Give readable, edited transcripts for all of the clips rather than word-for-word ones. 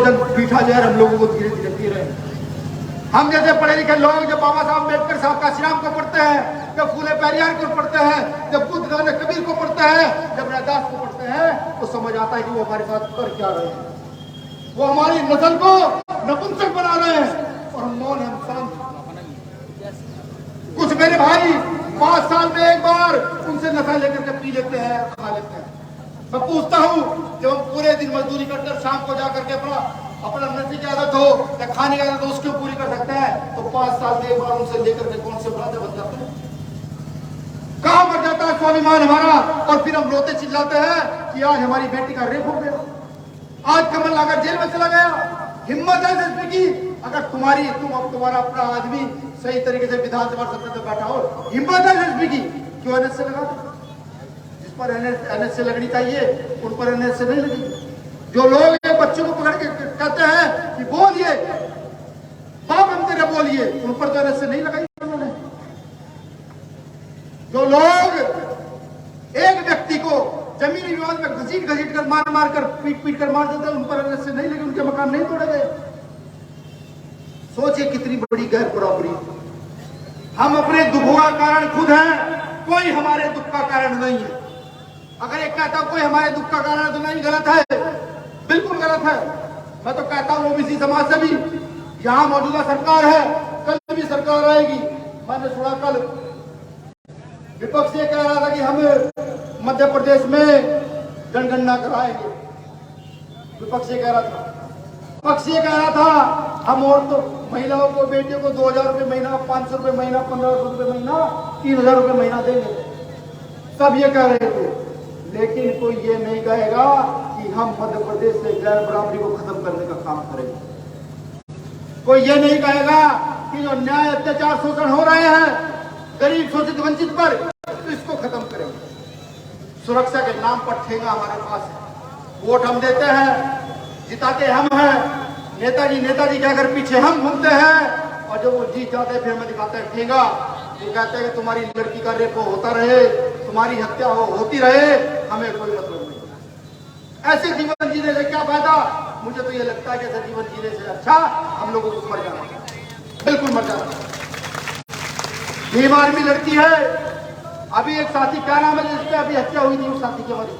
पीठा जहर हम लोगों को धीरे धीरे पी रहे हैं। हम जैसे पढ़े लिखे लोग जब बाबा साहब अम्बेडकर साहब काशीराम को पढ़ते हैं, जब फूले पेरियार को पढ़ते हैं, जब बुद्ध नानक कबीर को पढ़ते हैं, जब रैदास को पढ़ते हैं, तो समझ आता है कि वो हमारे साथ कर क्या रहे हैं। वो हमारी नस्ल को नपुंसक बना रहे हैं और हम मौन, हम शांत। कुछ मेरे भाई 5 साल में एक बार उनसे नशा लेकर के पी लेते हैं, खा लेते हैं। मैं पूछता हूँ, जब हम पूरे दिन मजदूरी करते हैं, शाम को जाकर के अपना नशे की आदत हो या खाने की आदत हो, उसको पूरी कर सकते हैं, तो 5 साल में एक बार उनसे लेकर के कौन से अपराध बन जाते हैं? कहाँ मर जाता है स्वाभिमान हमारा? और फिर हम रोते चिल्लाते हैं कि आज हमारी बेटी का रेप हो गया, आज कमल नागर जेल में चला गया। हिम्मत है एसएसपी की, अगर तुम्हारा अपना आदमी सही तरीके से विधानसभा सत्र में बैठा हो, हिम्मत है एसएसपी की, क्यों एनएसए लगा? जिस पर एनएसए लगनी चाहिए उन पर एनएसए नहीं लगेगी। जो लोग एक बच्चों को पकड़ के कहते हैं कि बोलिए बाप हम तेरे बोलिए, उन पर तो एनएसए नहीं लगाई उन्होंने। जो लोग एक व्यक्ति को जमीनी विवाद में घसीट कर मार कर पीट कर मार देते हैं, उन पर एनएसए नहीं लगे, उनके मकान नहीं तोड़े गए। सोचिए कितनी बड़ी गैर बराबरी। हम अपने दुखों का कारण खुद हैं, कोई हमारे दुख का कारण नहीं है। अगर एक कहता हूं कोई हमारे दुख का कारण तो नहीं, गलत है, बिल्कुल गलत है। मैं तो कहता हूं ओबीसी समाज से भी, यहां मौजूदा सरकार है, कल भी सरकार आएगी। मैंने सुना कल विपक्ष ये कह रहा था कि हम मध्य प्रदेश में जनगणना कराएंगे। विपक्ष ये कह रहा था, पक्ष ये कह रहा था हम और तो महिलाओं को, बेटियों को 2000 रुपए महीना, 500 रुपए महीना, 1500 रुपए महीना, 3000 रुपए महीना देंगे। सब ये कह रहे थे, लेकिन कोई ये नहीं कहेगा कि हम मध्य प्रदेश से गैर बराबरी को खत्म करने का काम करेंगे। कोई ये नहीं कहेगा कि जो न्याय, अत्याचार, शोषण हो रहे हैं गरीब, शोषित, वंचित पर, तो इसको खत्म करेंगे। सुरक्षा के नाम पर ठेंगा हमारे पास है। वोट हम देते हैं, जिताते हम हैं, नेताजी कहकर पीछे हम घूमते हैं, और जब वो जीत जाते हैं फिर हमें दिखाते हैं ठेंगा। वो कहते हैं कि तुम्हारी लड़की का रेप होता रहे, तुम्हारी हत्या होती रहे, हमें कोई मतलब नहीं। ऐसे जीवन जीने से क्या फायदा? मुझे तो ये लगता है कि ऐसे जीवन जीने से अच्छा हम लोगों को मर जाना, बिल्कुल मर जाना। भीम आर्मी लड़की है, अभी एक साथी, क्या नाम है जिसपे अभी हत्या हुई थी, उस साथी की हमारी,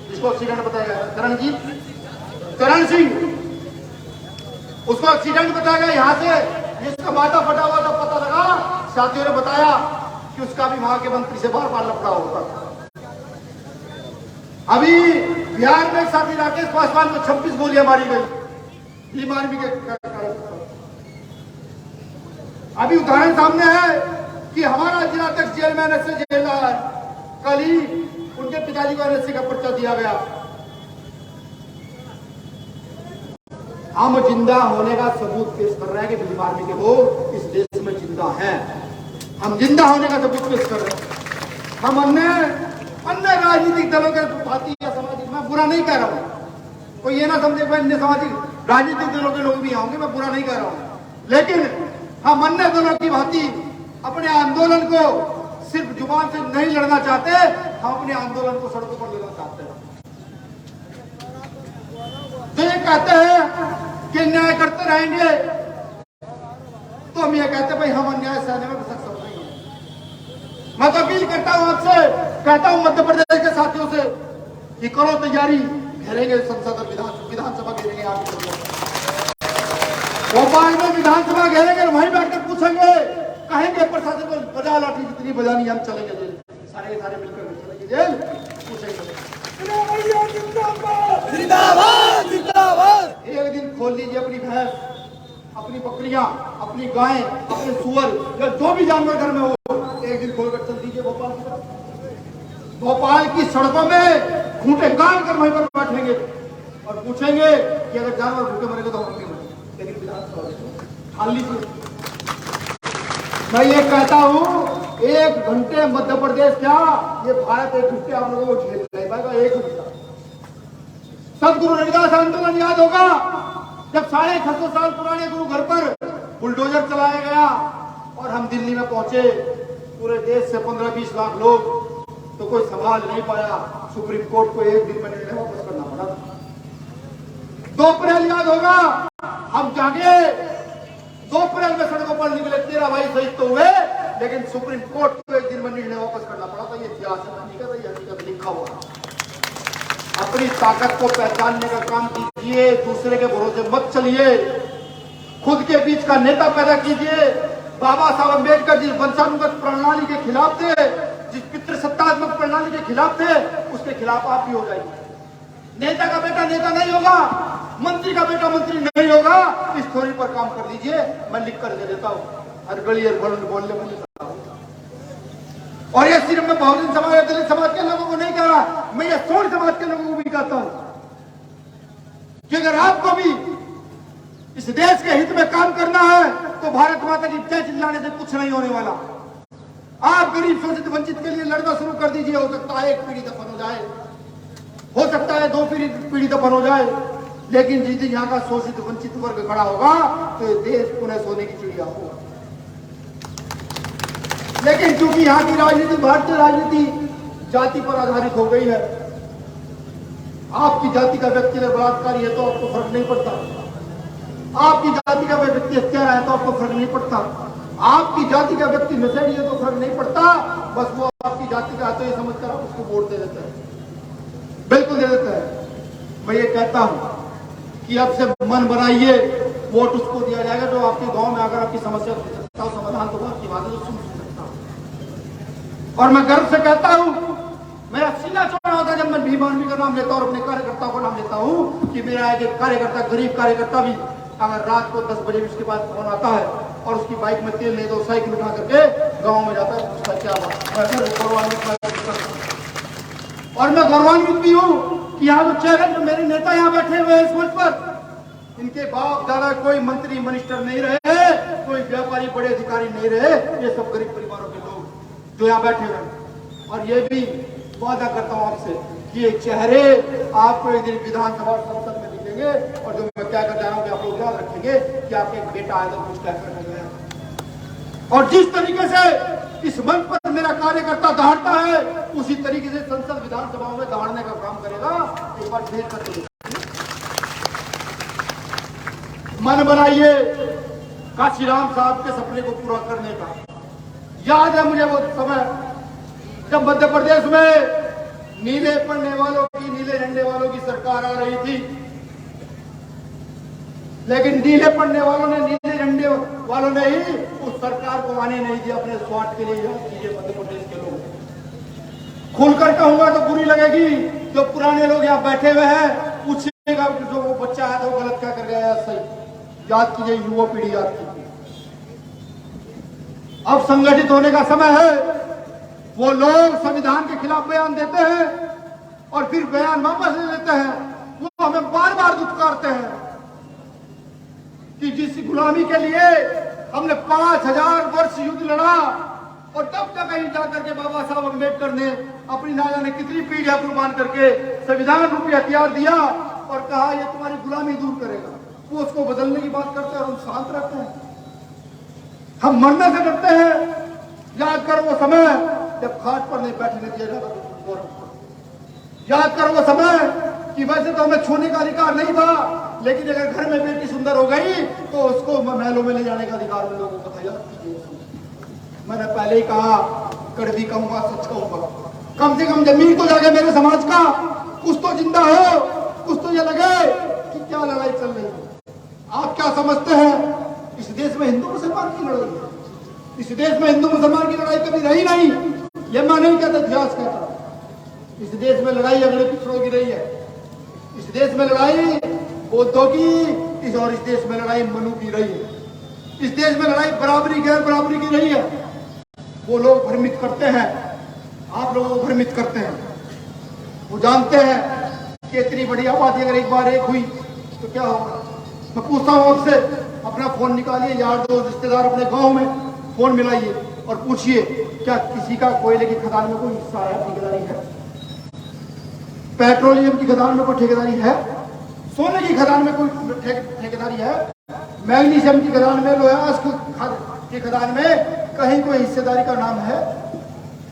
जिसको एक्सीडेंट बताया गया, करण सिंह, उसको एक्सीडेंट बताया गया यहाँ से, जिसका माथा फटा हुआ था, पता लगा, साथियों ने बताया कि उसका भी वहां के मंत्री से बार बार लफड़ा होता था। अभी बिहार में एक साथी राकेश पासवान को 26 गोलियां मारी गई भीम आर्मी के कारण। अभी उदाहरण सामने है कि हमारा जिलाध्यक्ष जेल में एनएसए जेल रहा है, कल ही उनके पिताजी को एनएसए का पर्चा दिया गया। हम जिंदा होने का सबूत पेश कर रहे हैं कि भीम आर्मी के लोग इस देश में जिंदा हैं। हम जिंदा होने का सबूत पेश कर रहे हैं। हम अन्य राजनीतिक दलों के भांति या सामाजिक, मैं बुरा नहीं कह रहा हूं, कोई ये ना समझे अन्य सामाजिक राजनीतिक दलों के लोग भी होंगे, मैं बुरा नहीं कह रहा हूं, लेकिन हम अन्य दलों की भांति अपने आंदोलन को सिर्फ जुबान से नहीं लड़ना चाहते, हम अपने आंदोलन को सड़कों पर लेना चाहते हैं। जो ये कहते हैं कि न्याय करते रहेंगे, तो हम ये कहते हैं भाई हम अन्याय सहने में सक्षम नहीं है। मैं तो अपील करता हूं आपसे, कहता हूं मध्य प्रदेश के साथियों से कि करो तैयारी, घेरेंगे संसद और विधानसभा घेरेंगे। आप भोपाल में विधानसभा घेरेंगे, वहीं बैठकर पूछेंगे, कहेंगे प्रशासन को बजा लाठी जितनी बजानी, हम चलेंगे जेल, सारे मिलकर चलेंगे जेल, पूछेंगे। जिंदाबाद जिंदाबाद। एक दिन खोल लीजिए अपनी भैंस, अपनी बकरियां, अपनी गायें, अपने सुअर या जो भी जानवर घर में हो, एक दिन खोलकर चल दीजिए भोपाल की तरफ। भोपाल की सड़कों में खूंटे गाड़ कर वहीं पर बैठेंगे और पूछेंगे कि अगर जानवर भूखे मरेंगे तो हम क्यों मरेंगे, लेकिन विधानसभा ठाल लीजिए। मैं ये कहता हूं, 1 घंटे मध्य प्रदेश क्या, ये भारत 1 घंटे आप लोगों को झेल नहीं पाएगा। 1 घंटा सदगुरु रविदास आंदोलन याद होगा, जब 650 साल पुराने गुरु घर पर बुलडोजर चलाया गया और हम दिल्ली में पहुंचे, पूरे देश से 15-20 लाख लोग, तो कोई संभाल नहीं पाया, सुप्रीम कोर्ट को 1 दिन में निर्णय वापस करना पड़ा। 2 अप्रैल याद होगा, हम जागे 2 अप्रैल में सड़कों पर निकले, 13 भाई शहीद तो हुए, लेकिन सुप्रीम कोर्ट को एक दिन में निर्णय वापस करना पड़ा था। ये इतिहास हकीकत लिखा हुआ। अपनी ताकत को पहचानने का काम कीजिए, दूसरे के भरोसे मत चलिए, खुद के बीच का नेता पैदा कीजिए। बाबा साहब अम्बेडकर जिस वंशानुगत प्रणाली के खिलाफ थे, जिस पितृसत्तात्मक प्रणाली के खिलाफ थे, उसके खिलाफ आप भी हो जाएंगे। नेता का बेटा नेता नहीं होगा, मंत्री का बेटा मंत्री नहीं होगा। इस थ्योरी पर काम कर लीजिए, मैं लिख कर दे देता हूँ, हर गली हर बोलने में देता हूँ। और ये सिर्फ मैं बहुजन समाज या दलित समाज के लोगों को नहीं कह रहा, मैं ये सोच समाज के लोगों को भी कहता हूं कि अगर आपको भी इस देश के हित में काम करना है तो भारत माता की जय चिल्लाने से कुछ नहीं होने वाला। आप गरीब शोषित वंचित के लिए लड़ना शुरू कर दीजिए। हो सकता है 1 पीढ़ी दफन हो जाए, हो सकता है 2 पीढ़ी दफन हो जाए, लेकिन जिस दिन यहाँ का शोषित वंचित वर्ग खड़ा होगा तो ये देश पुनः सोने की चिड़िया होगा। लेकिन क्योंकि यहाँ की राजनीति, भारतीय राजनीति जाति पर आधारित हो गई है, आपकी जाति का व्यक्ति अगर बलात्कारी है तो आपको फर्क नहीं पड़ता, आपकी जाति का व्यक्ति हत्यारा है तो आपको फर्क नहीं पड़ता, आपकी जाति का व्यक्ति नशेड़ी है तो फर्क नहीं पड़ता। बस वो आपकी जाति का है तो ये समझकर आप उसको वोट दे देते हैं, बिल्कुल दे देते हैं। मैं ये कहता हूं कि अब से मन बनाइए, वोट उसको दिया जाएगा जो आपके गांव में अगर आपकी समस्या का समाधान तो आपकी बात है सुन सकता हूं। और मैं गर्व से कहता हूं, मेरा सीना चौड़ा होता है जब मैं भीम आर्मी का नाम लेता हूं और अपने कार्यकर्ताओं का नाम लेता हूं कि मेरा एक कार्यकर्ता, गरीब कार्यकर्ता भी अगर रात को 10 बजे उसके बाद फोन आता है और उसकी बाइक में तेल नहीं तो साइकिल उठा करके गांव में जाता है, उसका क्या बात। और मैं गौरवान्वित भी हूं कि यहाँ जो चेहरे मेरे नेता यहाँ बैठे हुए हैं इस मंच पर, इनके बाप दादा कोई मंत्री मिनिस्टर नहीं रहे, कोई व्यापारी बड़े अधिकारी नहीं रहे, ये सब गरीब परिवारों के लोग जो यहाँ बैठे हुए हैं। और ये भी वादा करता हूं आपसे कि ये चेहरे आपको एक दिन विधानसभा संसद में दिखेंगे और जो मैं क्या कर जा रहा हूँ आप लोग याद रखेंगे कि आपके एक बेटा आया था कुछ क्या करने गया। और जिस तरीके से इस मंच पर मेरा कार्यकर्ता दहाड़ता है, उसी तरीके से संसद विधानसभाओं में दहाड़ने का काम करेगा। एक बार देख कर मन बनाइए काशीराम साहब के सपने को पूरा करने का। याद है मुझे वो समय जब मध्य प्रदेश में नीले पढ़ने वालों की, नीले झंडे वालों की सरकार आ रही थी, लेकिन नीले पढ़ने वालों ने, नीले झंडे वालों ने ही उस सरकार को आने नहीं दिया अपने स्वार्थ के लिए। याद कीजिए मध्य प्रदेश के लोग, खुलकर कहूंगा तो बुरी लगेगी, जो पुराने लोग यहाँ बैठे हुए हैं पूछेगा जो वो बच्चा है तो वो गलत क्या कर गया, सही याद कीजिए, युवा पीढ़ी याद कीजिए। अब संगठित होने का समय है। वो लोग संविधान के खिलाफ बयान देते हैं और फिर बयान वापस ले लेते हैं। वो हमें बार बार दुत्कारते हैं कि जिस गुलामी के लिए हमने 5000 वर्ष युद्ध लड़ा और तब तक कहीं जाकर के बाबा साहब अम्बेडकर ने अपनी ना जाने कितनी पीढ़ियां कुर्बान करके संविधान रूपी हथियार दिया और कहा ये तुम्हारी गुलामी दूर करेगा। वो उसको बदलने की बात करते हैं और हम शांत रहते हैं, हम मरने से डरते हैं। याद कर वो समय जब खाट पर नहीं बैठने दिया जाता, याद कर वो समय कि वैसे तो हमें छूने का अधिकार नहीं था, लेकिन अगर घर में बेटी सुंदर हो गई तो उसको महलों में ले जाने का अधिकार में लोगों को था। याद कीजिए, मैंने पहले ही कहा, कड़वी कहूंगा सच कहूंगा, कम से कम जमीन तो जागे मेरे समाज का, कुछ तो जिंदा हो, कुछ तो ये लगे कि क्या लड़ाई चल रही है। आप क्या समझते हैं इस देश में हिंदू मुसलमान की लड़ाई है? इस देश में हिंदू मुसलमान की लड़ाई कभी रही नहीं। ये मैं नहीं कहता, इतिहास कहता। इस देश में लड़ाई अगले पिछड़ों की रही है, इस देश में लड़ाई बौद्धों की, और इस देश में लड़ाई मनु की रही है। इस देश में लड़ाई बराबरी गैर बराबरी की रही है। वो लोग भ्रमित करते हैं, आप लोगों को भ्रमित करते हैं। वो जानते हैं कि इतनी बड़ी आबादी अगर एक बार एक हुई तो क्या होगा। मैं पूछता हूं आपसे, अपना फोन निकालिए, यार दोस्त रिश्तेदार अपने गांव में फोन मिलाइए और पूछिए क्या किसी का कोयले की खदान में कोई हिस्सा है, ठेकेदारी है? पेट्रोलियम की खदान में कोई ठेकेदारी है? सोने की खदान में कोई ठेकेदारी है? मैग्नीशियम की खदान में, लोहा की खदान में कहीं कोई हिस्सेदारी का नाम है?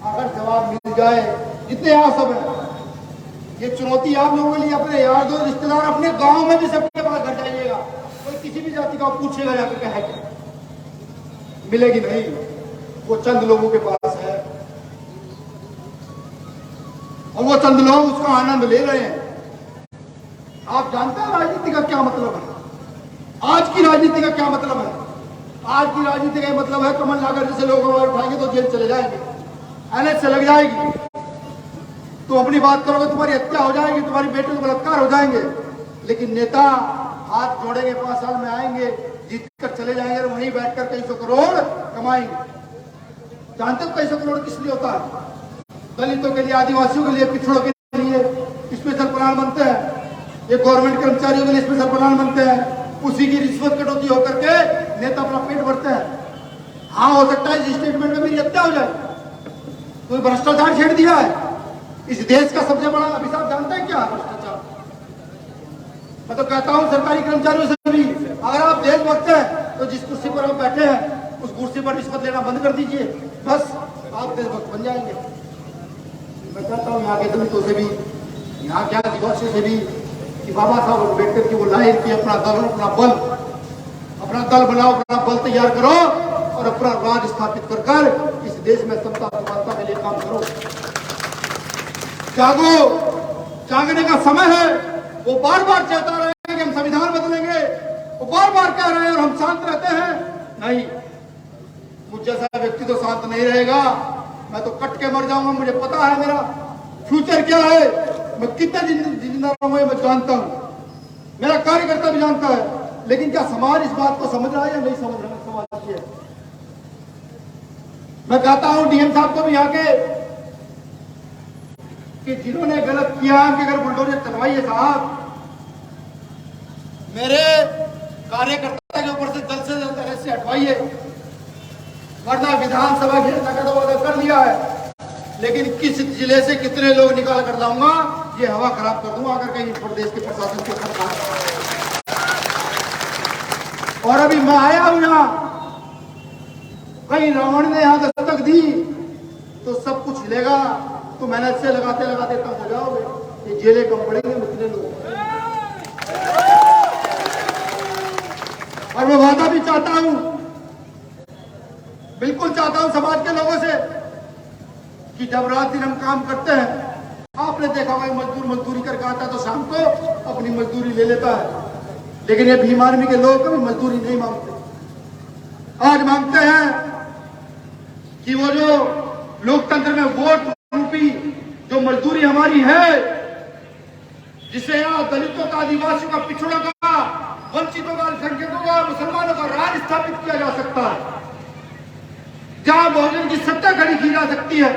अगर जवाब मिल जाए, जितने यहाँ सब है, ये चुनौती आप लोगों के लिए, अपने यार दोस्त रिश्तेदार, अपने गांव में भी सबके पास घर जाइएगा, कोई किसी भी जाति का पूछेगा जाकर क्या है, क्या मिलेगी नहीं, वो चंद लोगों के पास है और वो चंद लोग उसका आनंद ले रहे हैं। आप जानते हैं राजनीति का क्या मतलब है? आज की राजनीति का क्या मतलब है? आज की राजनीति का मतलब है कमल नागर जैसे लोग हमारे उठाएंगे तो जेल चले जाएंगे, एनएच से लग जाएगी, तुम अपनी बात करोगे तुम्हारी हत्या हो जाएगी, तुम्हारी बेटे को बलात्कार हो जाएंगे, लेकिन नेता हाथ जोड़ेंगे, 5 साल में आएंगे, जीत कर चले जाएंगे और वहीं बैठकर कई सौ करोड़ कमाएंगे। जानते हो कई सौ करोड़ किस लिए होता है? दलितों के लिए, आदिवासियों के लिए, पिछड़ों के लिए स्पेशल प्लान बनते हैं, ये गवर्नमेंट कर्मचारियों के लिए स्पेशल प्लान बनते हैं, उसी की रिश्वत कटौती होकर के नेता अपना पेट भरते हैं। हाँ, हो सकता है इस स्टेटमेंट में मेरी हत्या हो जाए, कोई भ्रष्टाचार छेड़ दिया है, इस देश का सबसे बड़ा अभिशाप जानते हैं क्या? भ्रष्टाचार। मैं तो कहता हूं सरकारी कर्मचारियों से भी, अगर आप देशभक्त हैं तो जिस कुर्सी पर आप बैठे हैं उस कुर्सी पर रिश्वत लेना बंद कर दीजिए, बस आप देशभक्त बन जाएंगे। मैं कहता हूं यहाँ के दलितों से भी, यहाँ के आदिवासियों से भी कि बाबा साहब अम्बेडकर की वो लाइन की अपना दल बनाओ, अपना बल तैयार करो और अपना राज स्थापित कर इस देश में समता समानता के लिए काम करो। जागो, जागने का समय है। वो बार बार कहता रहे कि हम संविधान बदलेंगे, वो बार बार कह रहे हैं और हम शांत रहते हैं। नहीं, मुझ जैसा व्यक्ति तो शांत नहीं रहेगा, मैं तो कट के मर जाऊंगा। मुझे पता है मेरा फ्यूचर क्या है, मैं कितने जिंदा रहूंगा मैं जानता हूं, मेरा कार्यकर्ता भी जानता है, लेकिन क्या समाज इस बात को समझ रहा है या नहीं समझ रहा है? समाज की है। मैं कहता हूं डीएम साहब को भी आके कि जिन्होंने गलत किया कि अगर बुलडोजर चलवाइए साहब, मेरे कार्यकर्ता के ऊपर से जल्द से हटवाइए, वरना विधानसभा घेरने का तो वादा कर लिया है, लेकिन किस जिले से कितने लोग निकाल कर लाऊंगा ये हवा खराब कर दूंगा अगर कहीं प्रदेश के प्रशासन के साथ। और अभी मैं आया हूं यहाँ, कहीं रावण ने यहां दस्तक दी तो सब कुछ हिलेगा, तो मेहनत से लगाते लगाते तब हो जाओगे, ये जेलें कम पड़ेंगे इतने लोग। और मैं वादा भी चाहता हूं, बिल्कुल चाहता हूं समाज के लोगों से कि जब रात दिन हम काम करते हैं, आपने देखा होगा मजदूर मजदूरी करके आता है तो शाम को अपनी मजदूरी ले लेता है, लेकिन ये भीम आर्मी के लोग कभी मजदूरी नहीं मांगते। आज मांगते हैं कि वो जो लोकतंत्र में वोट रूपी जो मजदूरी हमारी है, जिसे यहाँ दलितों का, आदिवासियों का, पिछड़ों का, वंचितों का, अल्पसंख्यकों का, मुसलमानों का राज स्थापित किया जा सकता है, जहां बहुजन की सत्ता खड़ी की जा सकती है,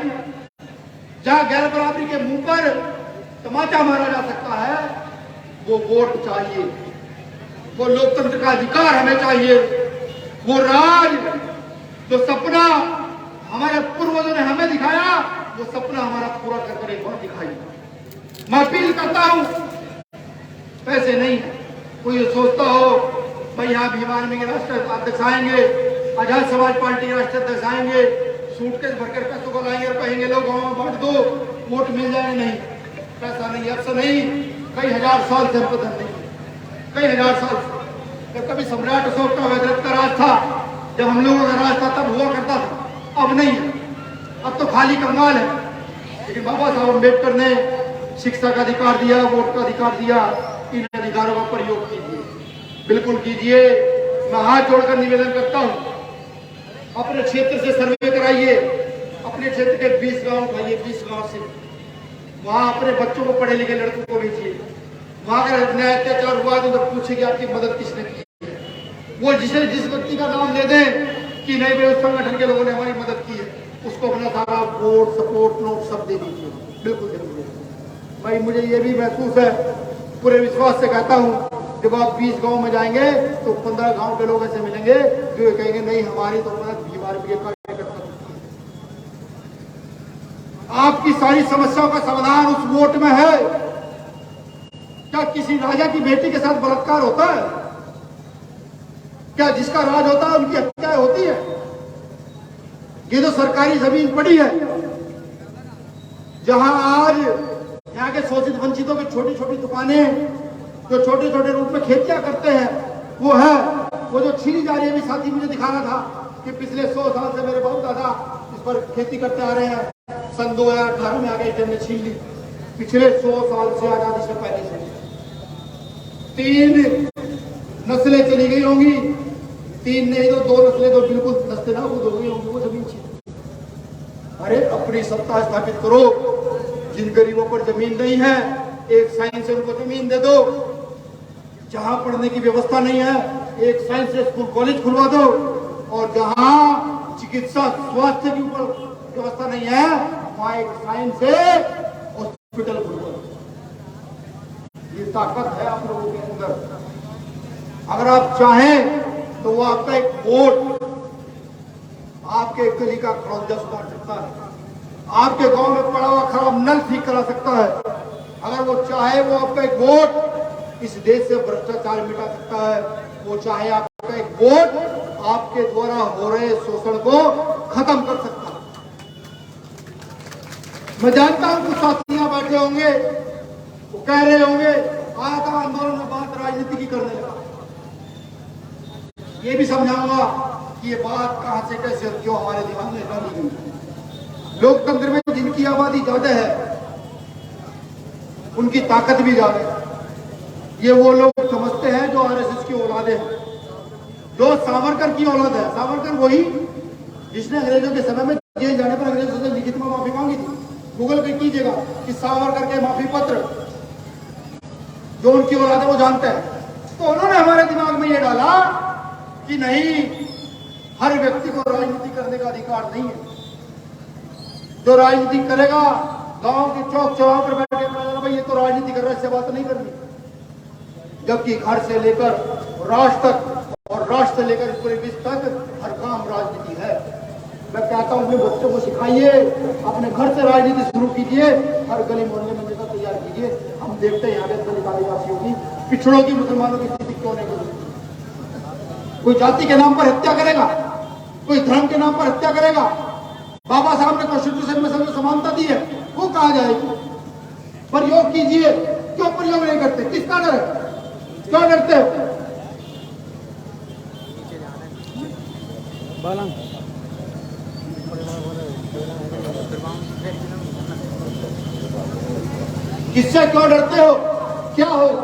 जहां गैर बराबरी के मुंह पर तमाचा मारा जा सकता है, वो वोट चाहिए, वो लोकतंत्र का अधिकार हमें चाहिए, वो राज जो सपना हमारे पूर्वजों ने हमें दिखाया, वो सपना हमारा पूरा कर एक बार दिखाइए। मैं अपील करता हूं, पैसे नहीं, कोई सोचता हो भाई यहाँ भीम आर्मी के राष्ट्रीय अध्यक्ष आएंगे, आजाद समाज पार्टी के राष्ट्रीय अध्यक्ष आएंगे, सूटकेस भरकर पैसों को लाएंगे और कहेंगे लोग गाँव में बांट दो, वोट मिल जाए। नहीं, पैसा नहीं, अफसर नहीं, कई हजार साल से हमको धन नहीं, कई हजार साल से। जब कभी सम्राट अशोक का वैदरथ का राज था, जब हम लोगों का राज था तब हुआ करता था, अब नहीं है, अब तो खाली कंगाल है। लेकिन बाबा साहब अम्बेडकर ने शिक्षा का अधिकार दिया, वोट का अधिकार दिया, इन अधिकारों का प्रयोग कीजिए, बिल्कुल कीजिए। मैं हाथ जोड़कर निवेदन करता हूं, अपने क्षेत्र से सर्वे कराइए, अपने क्षेत्र के 20 गांव उठाइए, 20 गांव से वहां अपने बच्चों को, पढ़े लिखे लड़कों को भेजिए, वहां अगर अन्याय अत्याचार हुआ तो पूछे कि आपकी मदद किसने की है। वो जिस व्यक्ति का नाम ले दें कि नहीं भाई उस संगठन के लोगों ने हमारी मदद की है, उसको अपना सारा वोट, सपोर्ट, नोट सब दे दीजिए, बिल्कुल दे दीजिए। भाई मुझे ये भी महसूस है, पूरे विश्वास से कहता हूं, जब आप 20 गांव में जाएंगे तो 15 गांव के लोग ऐसे मिलेंगे जो कहेंगे नहीं हमारी तो मदद भीम आर्मी के कार्यकर्ता। आपकी सारी समस्याओं का समाधान उस वोट में है। क्या किसी राजा की बेटी के साथ बलात्कार होता है? क्या जिसका राज होता है उनकी हत्याएं होती है? ये तो सरकारी जमीन पड़ी है, जहां आज यहाँ के शोषित वंचितों की छोटी छोटी दुकानें, जो छोटे छोटे रूप में खेतियां करते हैं, वो है वो जो छीनी जा रही है। अभी साथी मुझे दिखा रहा था कि पिछले 100 साल से मेरे बाप दादा इस पर खेती करते आ रहे हैं। सन 2018 में आगे ने छीन ली। पिछले 100 साल से आजादी से पहले से 3 नस्लें चली गई होंगी, 3 नहीं तो 2 नस्लें तो बिल्कुल नस्तेनाबूद हो गई होंगी वो जमीन छीन। अरे अपनी सत्ता स्थापित करो। जिन गरीबों पर जमीन नहीं है, एक साइंस से उनको जमीन दे दो। जहां पढ़ने की व्यवस्था नहीं है, एक साइंस से स्कूल कॉलेज खुलवा दो। और जहां चिकित्सा स्वास्थ्य की ऊपर व्यवस्था नहीं है, वहां एक साइंस से हॉस्पिटल खुलवा दो। ये ताकत है आप लोगों के अंदर। अगर आप चाहें तो वो आपका एक वोट आपके गली का खरौंजा सुधार सकता है, आपके गांव में पड़ा हुआ खराब नल ठीक करा सकता है। अगर वो चाहे वो आपका एक वोट इस देश से भ्रष्टाचार मिटा सकता है। वो चाहे आपका एक वोट आपके द्वारा हो रहे शोषण को खत्म कर सकता है। मैं जानता हूं कुछ साथियां बैठे होंगे, वो कह रहे होंगे आया था आंदोलन में बात राजनीति की करने लगा। ये भी समझाऊंगा कि ये बात कहां से कैसे क्यों हमारे दिमाग में डाली गई। लोकतंत्र में जिनकी आबादी ज्यादा है उनकी ताकत भी ज्यादा है। ये वो लोग समझते हैं जो आरएसएस की औलादे हैं, जो सावरकर की औलाद है। सावरकर वही जिसने अंग्रेजों के समय में जेल जाने पर अंग्रेजों से लिखित में माफी मांगी थी। गूगल पे कीजिएगा कि सावरकर के माफी पत्र, जो उनकी औलाद है वो जानते हैं। तो उन्होंने हमारे दिमाग में ये डाला कि नहीं, हर व्यक्ति को राजनीति करने का अधिकार नहीं है। जो राजनीति करेगा गांव के चौक चौराहों पर बैठ के भाई ये तो राजनीति कर रहा है, इससे बात नहीं करनी। जबकि घर से लेकर राष्ट्र तक और राष्ट्र से लेकर पूरे विश्व तक हर काम राजनीति है। मैं कहता हूं अपने बच्चों को सिखाइए, अपने घर से राजनीति शुरू कीजिए, हर गली मोहल्ले में नेता तैयार कीजिए। हम देखते हैं यहाँ के दलित आदिवासियों की, पिछड़ों की, मुसलमानों की स्थिति क्यों नहीं बदलती। कोई जाति के नाम पर हत्या करेगा, कोई धर्म के नाम पर हत्या करेगा। बाबा साहब ने कॉन्स्टिट्यूशन में सबको समानता दी है, वो कहा जाएगी। प्रयोग कीजिए, क्यों प्रयोग नहीं करते? किसका डर है? क्यों डरते हो? किससे क्यों डरते हो? क्या होगा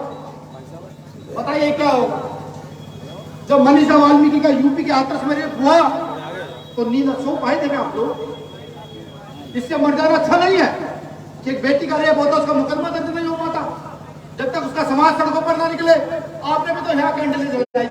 बताइए, क्या होगा? जब मनीषा वाल्मीकि का यूपी के हाथरस में रेप हुआ तो नींद सो पाए थे क्या आप लोग? इससे मर जाना अच्छा नहीं है कि एक बेटी का रेप होता उसका मुकदमा दर्ज नहीं हो पाता जब तक उसका समाज सड़कों पर ना निकले। आपने भी तो यहाँ कैंडल जलाई,